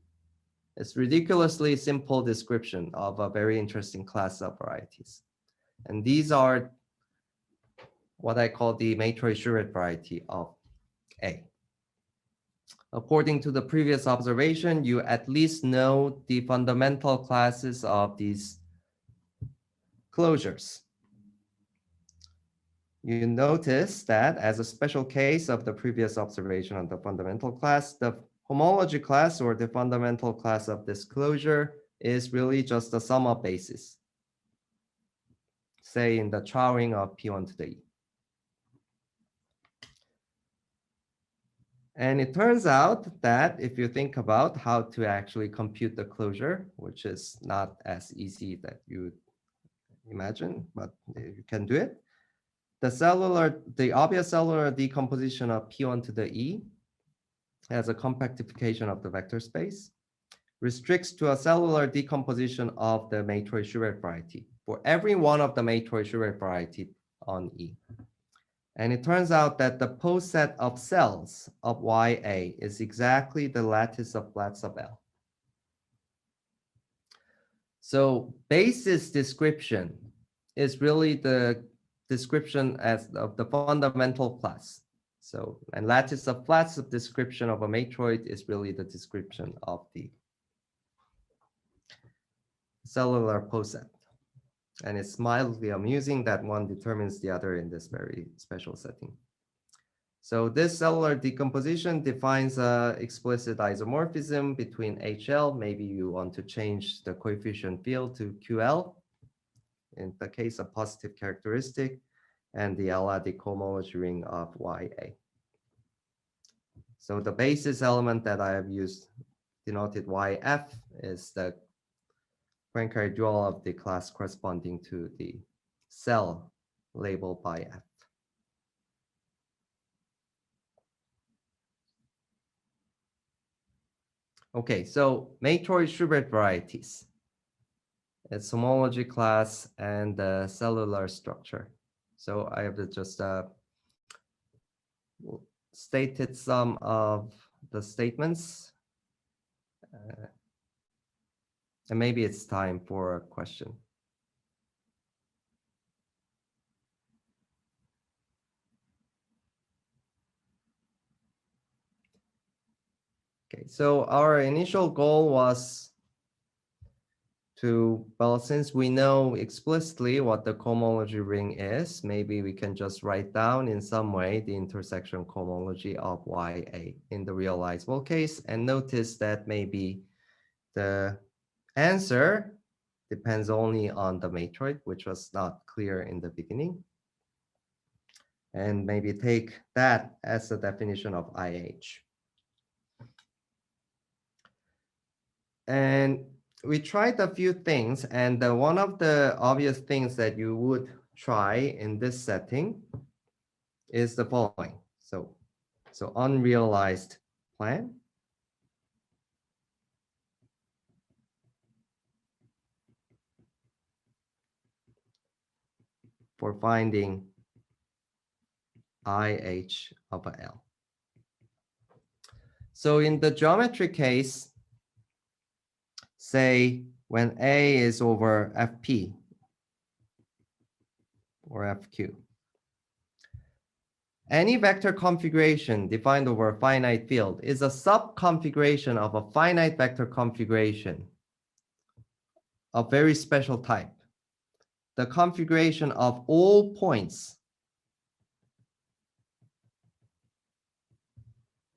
It's ridiculously simple description of a very interesting class of varieties. And these are what I call the Matroid Schubert variety of A. According to the previous observation, you at least know the fundamental classes of these closures. You notice that as a special case of the previous observation on the fundamental class, the homology class or the fundamental class of this closure is really just the sum of bases, say in the chowing of P1 to the E. And it turns out that if you think about how to actually compute the closure, which is not as easy that you imagine, but you can do it. The obvious cellular decomposition of P1 to the E as a compactification of the vector space restricts to a cellular decomposition of the Matroid Schubert variety for every one of the Matroid Schubert variety on E. And it turns out that the poset of cells of YA is exactly the lattice of flats of L. So basis description is really the description of the fundamental class. So, and lattice of flats of description of a matroid is really the description of the cellular poset. And it's mildly amusing that one determines the other in this very special setting. So this cellular decomposition defines an explicit isomorphism between HL. Maybe you want to change the coefficient field to QL in the case of positive characteristic, and the L-adic homology ring of YA. So the basis element that I have used, denoted YF, is the Poincare dual of the class corresponding to the cell labeled by F. Okay, so Matroid Schubert varieties. Its homology class and the cellular structure. So I have just stated some of the statements. And maybe it's time for a question. Okay, so our initial goal was to, well, since we know explicitly what the cohomology ring is, maybe we can just write down in some way the intersection cohomology of YA in the realizable case, and notice that maybe the answer depends only on the matroid, which was not clear in the beginning. And maybe take that as the definition of IH. And we tried a few things, and one of the obvious things that you would try in this setting is the following. So unrealized plan. For finding IH of a L. So in the geometry case, say when A is over FP or FQ, any vector configuration defined over a finite field is a subconfiguration of a finite vector configuration of very special type. The configuration of all points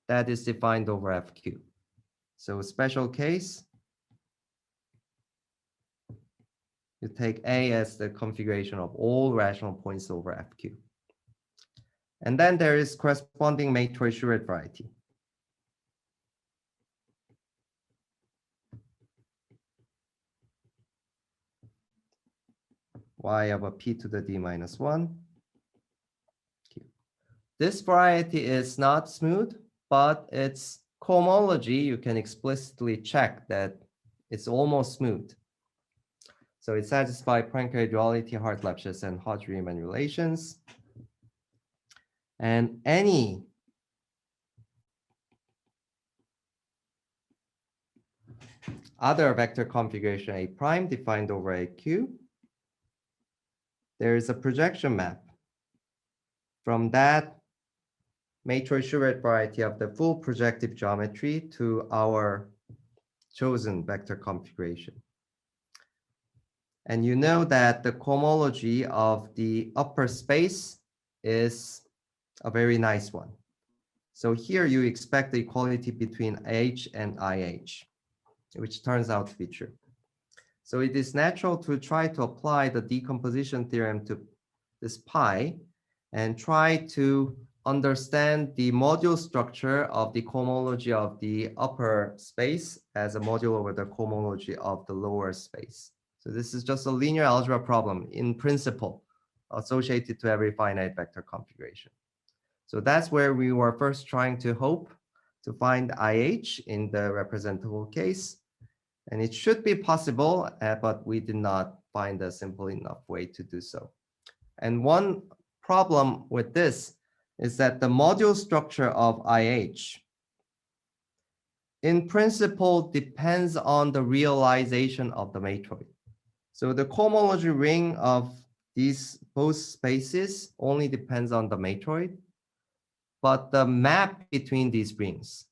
that is defined over FQ. So a special case, you take A as the configuration of all rational points over FQ. And then there is corresponding Matroid-Schubert variety. Y of a P to the D minus 1. Q. This variety is not smooth, but its cohomology, you can explicitly check that it's almost smooth. So it satisfies Poincare duality, Hart-Lefschetz, and Hodge-Riemann relations. And any other vector configuration A prime defined over AQ, there is a projection map from that Matroid-Schubert variety of the full projective geometry to our chosen vector configuration. And you know that the cohomology of the upper space is a very nice one. So here you expect the equality between H and IH, which turns out to be true. So it is natural to try to apply the decomposition theorem to this pi and try to understand the module structure of the cohomology of the upper space as a module over the cohomology of the lower space. So this is just a linear algebra problem in principle associated to every finite vector configuration. So that's where we were first trying to hope to find IH in the representable case. And it should be possible, but we did not find a simple enough way to do so. And one problem with this is that the module structure of IH in principle depends on the realization of the matroid. So the cohomology ring of these both spaces only depends on the matroid, but the map between these rings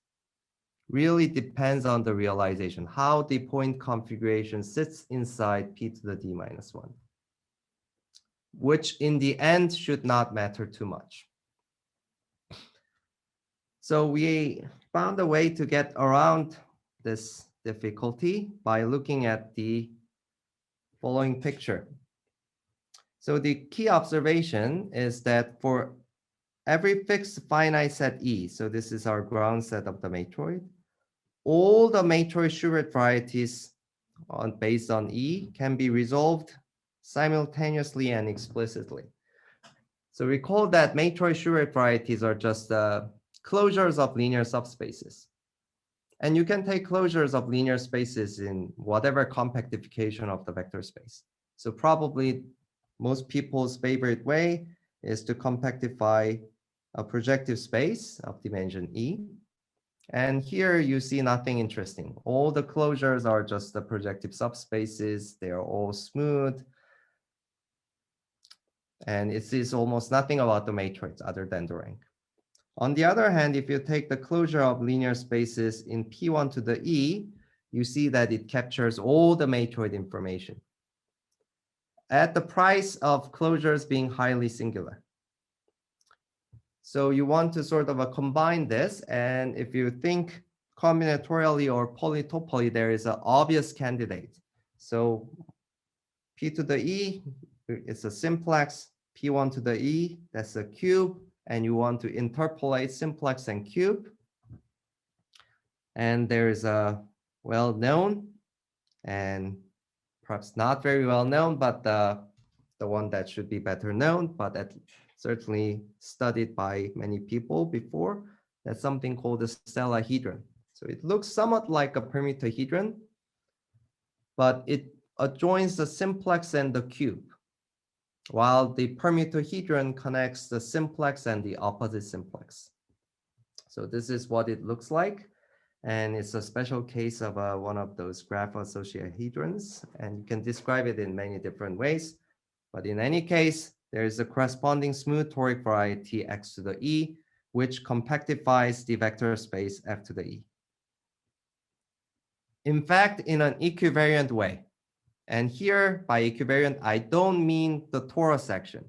really depends on the realization, how the point configuration sits inside P to the D minus 1, which in the end should not matter too much. So we found a way to get around this difficulty by looking at the following picture. So the key observation is that for every fixed finite set E, so this is our ground set of the matroid, all the Matroid-Schubert varieties based on E can be resolved simultaneously and explicitly. So recall that Matroid-Schubert varieties are just closures of linear subspaces. And you can take closures of linear spaces in whatever compactification of the vector space. So probably most people's favorite way is to compactify a projective space of dimension E. And here you see nothing interesting. All the closures are just the projective subspaces. They are all smooth. And it says almost nothing about the matrix other than the rank. On the other hand, if you take the closure of linear spaces in P1 to the E, you see that it captures all the Matroid information at the price of closures being highly singular. So you want to sort of combine this, and if you think combinatorially or polytopally, there is an obvious candidate. So P to the E is a simplex, P1 to the E, that's a cube, and you want to interpolate simplex and cube. And there is a well-known and perhaps not very well known, but the one that should be better known, but certainly studied by many people before, that's something called the Salahedra. So it looks somewhat like a permutahedron, but it adjoins the simplex and the cube, while the permutahedron connects the simplex and the opposite simplex. So this is what it looks like. And it's a special case of one of those graph associahedrons, and you can describe it in many different ways. But in any case, there is a corresponding smooth toric variety x to the E, which compactifies the vector space f to the E. In fact, in an equivariant way. And here, by equivariant, I don't mean the torus section.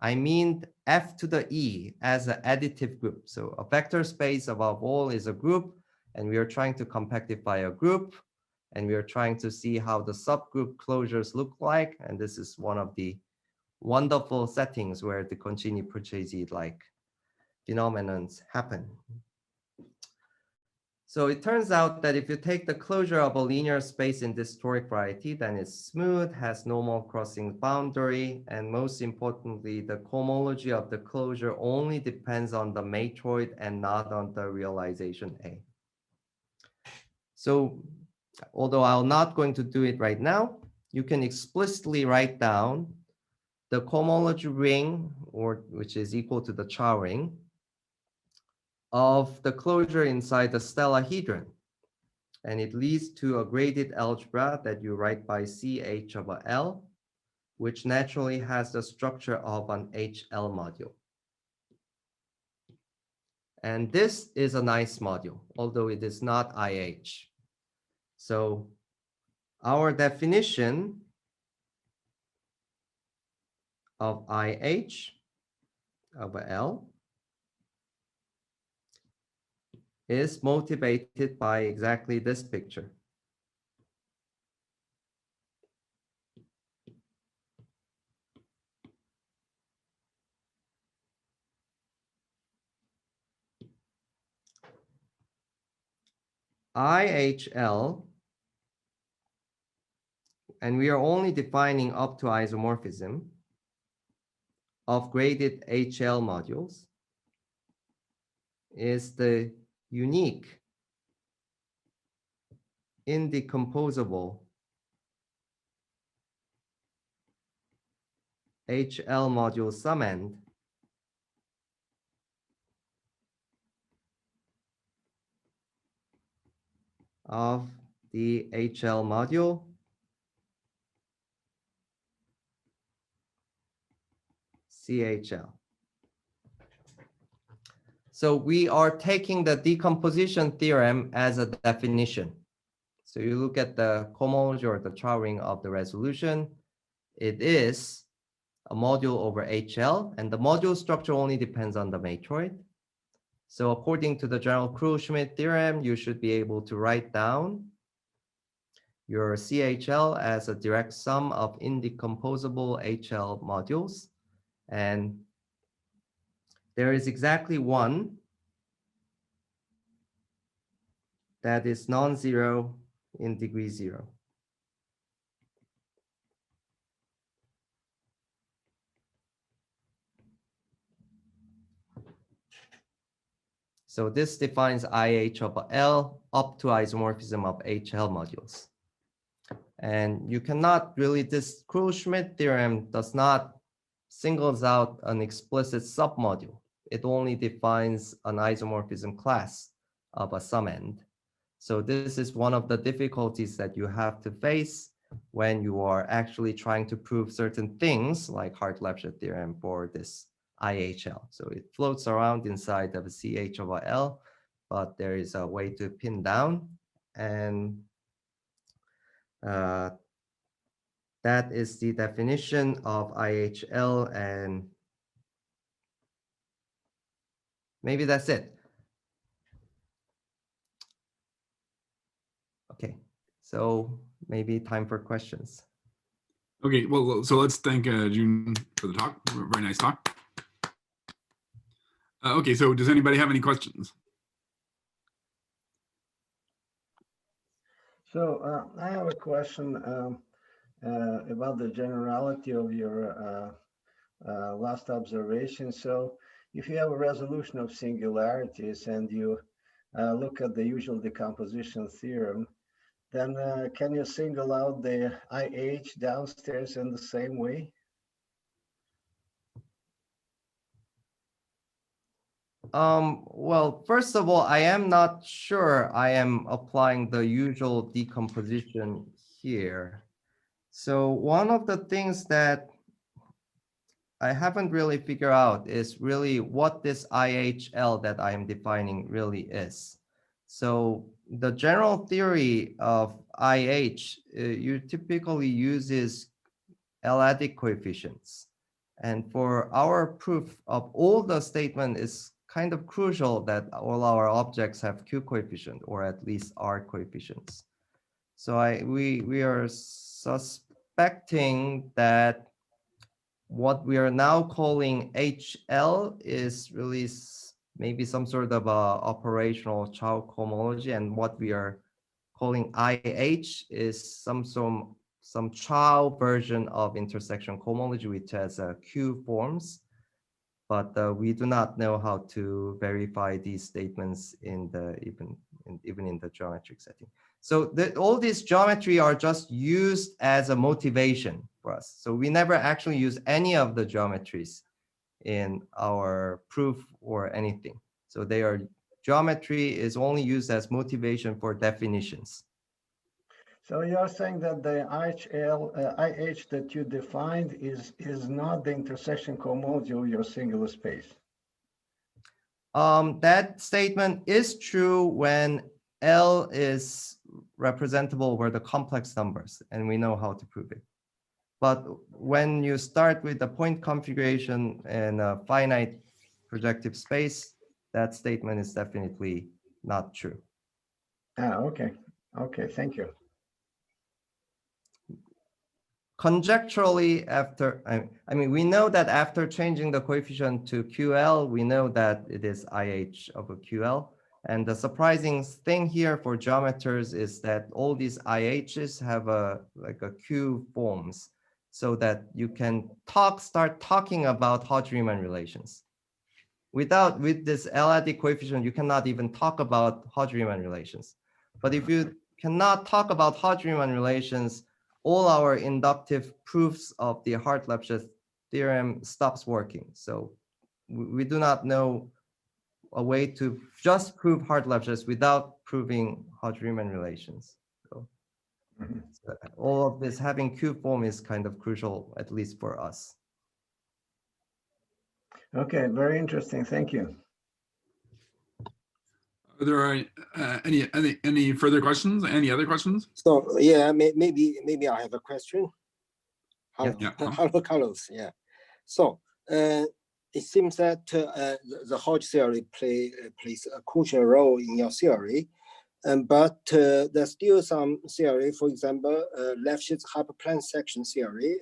I mean f to the E as an additive group. So a vector space above all is a group, and we are trying to compactify a group, and we are trying to see how the subgroup closures look like. And this is one of the wonderful settings where the Concini-Purchesi-like phenomenons happen. So it turns out that if you take the closure of a linear space in this toric variety, then it's smooth, has normal crossing boundary, and most importantly, the Chromology of the closure only depends on the Metroid and not on the realization A. So although I'm not going to do it right now, you can explicitly write down the Chromology ring, which is equal to the Chow ring, of the closure inside the stellahedron. And it leads to a graded algebra that you write by CH of a L, which naturally has the structure of an HL module. And this is a nice module, although it is not IH. So our definition of IH of a L is motivated by exactly this picture. IHL, and we are only defining up to isomorphism of graded HL modules, is the unique indecomposable HL module summand of the HL module CHL. So we are taking the decomposition theorem as a definition. So you look at the Chromology or the Chow ring of the resolution, it is a module over HL, and the module structure only depends on the Metroid. So according to the general Krull-Schmidt theorem, you should be able to write down your CHL as a direct sum of indecomposable HL modules. And there is exactly one that is non-zero in degree 0. So this defines IH of L up to isomorphism of HL modules. And you cannot really, this Krull-Schmidt theorem does not singles out an explicit submodule. It only defines an isomorphism class of a summand. So this is one of the difficulties that you have to face when you are actually trying to prove certain things like Hart-Lefschetz theorem for this IHL. So it floats around inside of CH over L, but there is a way to pin down, and that is the definition of IHL, and maybe that's it. Okay, so maybe time for questions. Okay, well, so let's thank June for the talk. Very nice talk. Okay, so does anybody have any questions? So I have a question about the generality of your last observation. So if you have a resolution of singularities and you look at the usual decomposition theorem, then can you single out the IH downstairs in the same way? Well, first of all, I am not sure I am applying the usual decomposition here. So one of the things that I haven't really figured out is really what this IHL that I am defining really is. So the general theory of IH, you typically uses L-adic coefficients. And for our proof of all the statement is kind of crucial that all our objects have Q coefficient or at least R coefficients. So we are suspecting that what we are now calling HL is really maybe some sort of operational Chow cohomology, and what we are calling IH is some Chow version of intersection cohomology, which has Q forms, but we do not know how to verify these statements in the even in the geometric setting. So all these geometry are just used as a motivation for us. So we never actually use any of the geometries in our proof or anything. So geometry is only used as motivation for definitions. So you're saying that the IH that you defined is not the intersection cohomology of your singular space. That statement is true when L is representable over the complex numbers, and we know how to prove it. But when you start with the point configuration in a finite projective space, that statement is definitely not true. Okay. Okay, thank you. Conjecturally, I mean, we know that after changing the coefficient to QL, we know that it is IH over QL. And the surprising thing here for geometers is that all these IHs have like a Q forms, so that you can start talking about Hodge-Riemann relations. With this L-adic coefficient, you cannot even talk about Hodge-Riemann relations. But if you cannot talk about Hodge-Riemann relations, all our inductive proofs of the Hart-Lefschetz theorem stops working. So we do not know a way to just prove Hart-Lefschetz without proving Hodge-Riemann relations. So all of this having Q form is kind of crucial, at least for us. Okay, very interesting. Thank you. Are there any further questions? Any other questions? So yeah, maybe I have a question. Hello, Yeah. hello, Carlos. Yeah. So it seems that the Hodge theory plays a crucial role in your theory, but there's still some theory. For example, Lefschetz hyperplane section theory.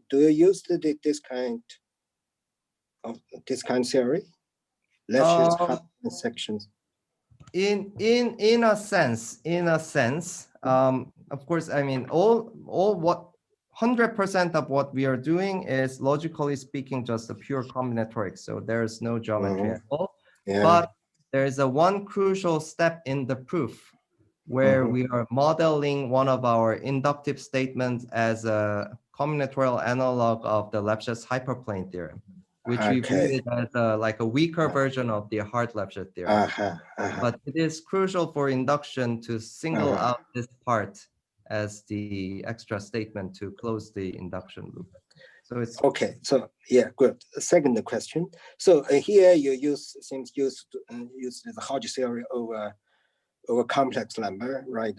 Do you use this kind of theory? Lefschetz hyperplane sections. In a sense, of course, I mean, all what 100% of what we are doing is logically speaking just a pure combinatorics. So there's no geometry at all. Yeah. But there is a one crucial step in the proof where we are modeling one of our inductive statements as a combinatorial analog of the Lefschetz hyperplane theorem, which we view it as like a weaker version of the Hart-Lefschetz theorem. But it is crucial for induction to single out this part as the extra statement to close the induction loop. So it's Okay, so yeah, good. Second question. So here you seems use the Hodge theory over complex number, right?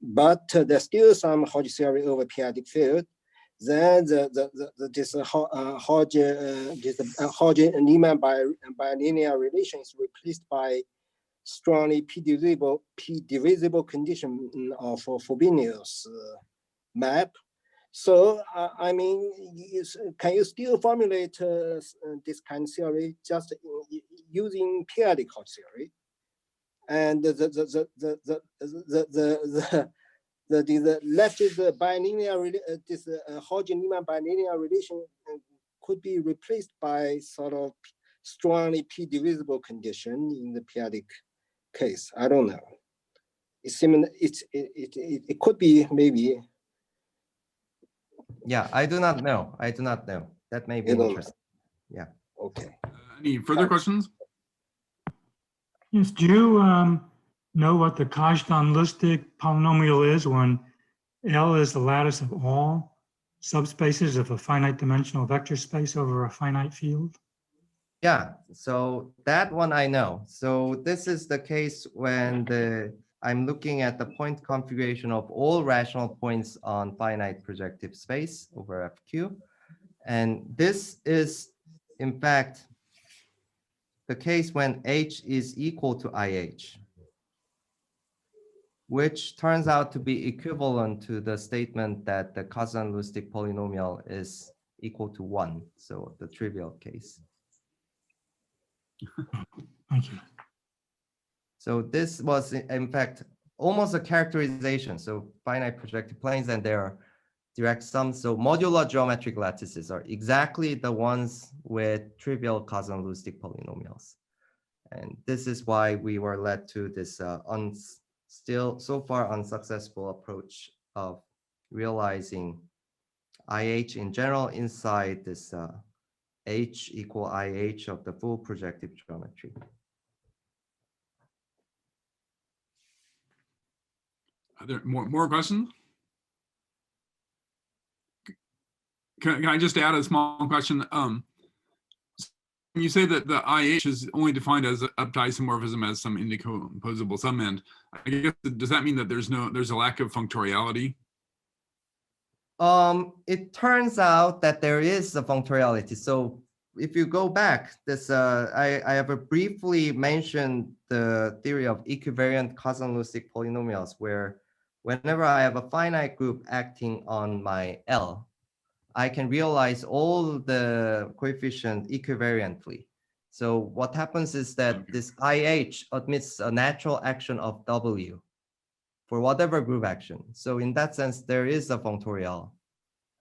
But there's still some Hodge theory over periodic field. Then this Hodge Niemann bilinear relation is replaced by strongly p-divisible condition of Frobenius map. So I mean, can you still formulate this kind of theory just using periodic Hodge theory? And the left is the bilinear, this Hodge-Niemann bilinear relation could be replaced by sort of strongly p-divisible condition in the periodic case. I don't know. It seems it could be maybe. yeah, I do not know. I do not know. That may be interesting. Yeah. Okay. Any further questions? Yes, do you know what the Kazhdan-Lusztig polynomial is when L is the lattice of all subspaces of a finite dimensional vector space over a finite field? Yeah, so that one I know. So this is the case when I'm looking at the point configuration of all rational points on finite projective space over FQ. And this is, in fact, the case when H is equal to IH, which turns out to be equivalent to the statement that the Kazhdan-Lusztig polynomial is equal to 1, so the trivial case. Thank you. So this was, in fact, almost a characterization. So finite projective planes and their direct sums. So modular geometric lattices are exactly the ones with trivial Kazhdan-Lusztig polynomials. And this is why we were led to this still so far unsuccessful approach of realizing IH in general inside this H equal IH of the full projective geometry. Are there more questions? Can I just add a small question? When you say that the IH is only defined as up to isomorphism as some indecomposable subend, I guess, does that mean that there's a lack of functoriality? It turns out that there is a functoriality. So if you go back, this I have briefly mentioned the theory of equivariant Kazhdan-Lusztig polynomials, where whenever I have a finite group acting on my L, I can realize all the coefficients equivariantly. So what happens is that this IH admits a natural action of W for whatever group action. So in that sense, there is a functorial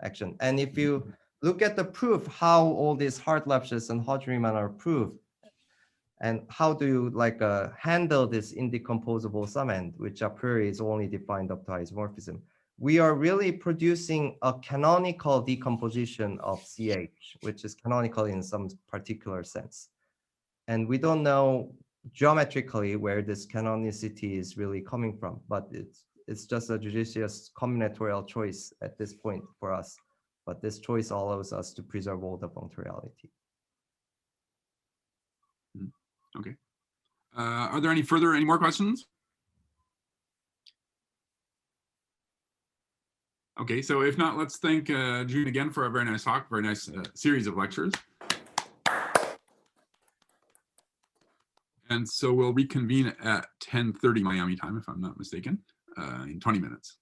action. And if you look at the proof, how all these Hartlebsch's and Hodge-Riemann are proved, and how do you handle this indecomposable subend, which a priori is only defined up to isomorphism, we are really producing a canonical decomposition of CH, which is canonical in some particular sense. And we don't know geometrically where this canonicity is really coming from, but it's just a judicious combinatorial choice at this point for us. But this choice allows us to preserve all the functoriality. Okay. Are there any more questions? Okay, so if not, let's thank June again for a very nice talk, very nice series of lectures. And so we'll reconvene at 10:30 Miami time, if I'm not mistaken, in 20 minutes.